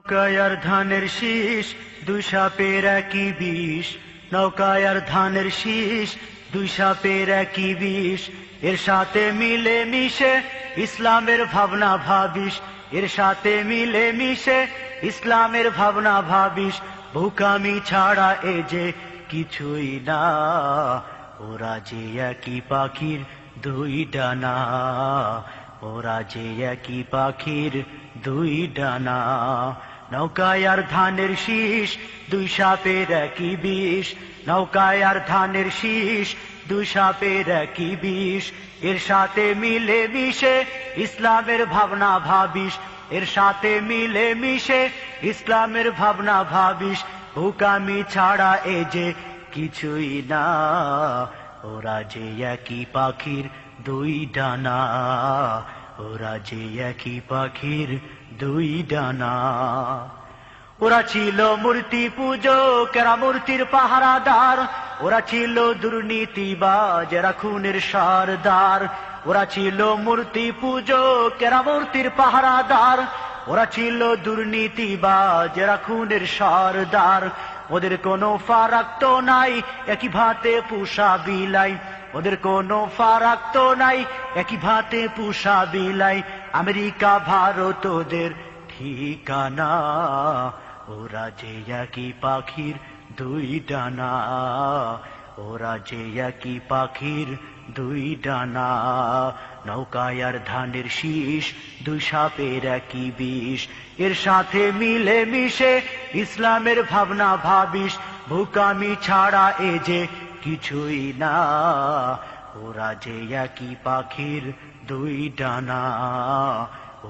নৌকায় ধানের শীষ দুই সাপের একই বিষ, নৌকায় ধানের শীষ দুই সাপের একই বিষ। এর সাথে মিলে মিশে ইসলামের ভাবনা ভাবিস, এর সাথে মিলে মিশে ইসলামের ভাবনা ভাবিস। বোকামি ছাড়া এ যে কিছুই না, ওরা যে একই পাখির দুই ডানা, ওরা যে একই পাখির দুই ডানা। নৌকায় ধানের শীষ দুই সাপের একই বিষ, নৌকায় ধানের শীষ দুই সাপের একই বিষ। এর সাথে মিলে মিশে ইসলামের ভাবনা ভাবিস, এর সাথে মিলে মিশে ইসলামের ভাবনা ভাবিস। বোকামি ছাড়া এ যে কিছুই না, ওরা যে একই পাখির দুই ডানা, ওরা যে একই পাখির দুই ডানা। ওরা ছিল মূর্তি পূজক, এরা মূর্তির পাহারাদার। ওরা ছিল দুর্নীতিবাজ, এরা খুনের সরদার। ওরা ছিল মূর্তি পূজক, এরা মূর্তির পাহারাদার। ওরা ছিল দুর্নীতিবাজ, এরা খুনের সরদার। ওদের কোনো ফারাক তো নাই, একই ভাতে পুষা বিলাই। ওদের কোনো ফারাক তো নাই, একই ভাতে পুষা বিলাই। আমেরিকা ভারত ওদের ঠিকানা, ওরা যে একই পাখির দুই ডানা, ওরা যে একই পাখির দুই ডানা। নৌকায় ধানের শীষ দুই সাপের একই বিষ, এর সাথে মিলে মিশে ইসলামের ভাবনা ভাবিস। বোকামি ছাড়া এ যে কিছুই না, ওরা যে একই পাখির দুই ডানা,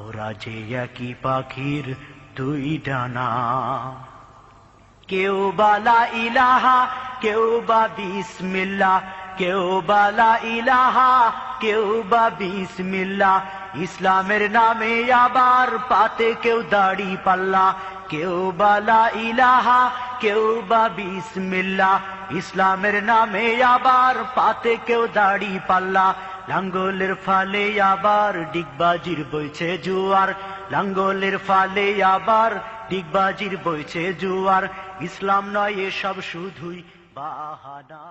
ওরা যে একই পাখির দুই ডানা। কেউ বালা ইলাহা, কেউ বা বিসমিল্লাহ, কেউ বালা ইলাহা, কেউ বা বিসমিল্লাহ। ইসলামের নামে আবার পাতে কেউ দাড়ি পাল্লা। কেউ বালা ইলাহা, কেউ বা বিসমিল্লাহ। ইসলামের নামে আবার পাতে কেউ দাড়ি পাল্লা। লাঙ্গলের ফালে আবার ডিগবাজির বইছে জুয়ার, লাঙ্গলের ফালে আবার ডিগবাজির বইছে জুয়ার। ইসলাম নয় এসব শুধুই বাহানা।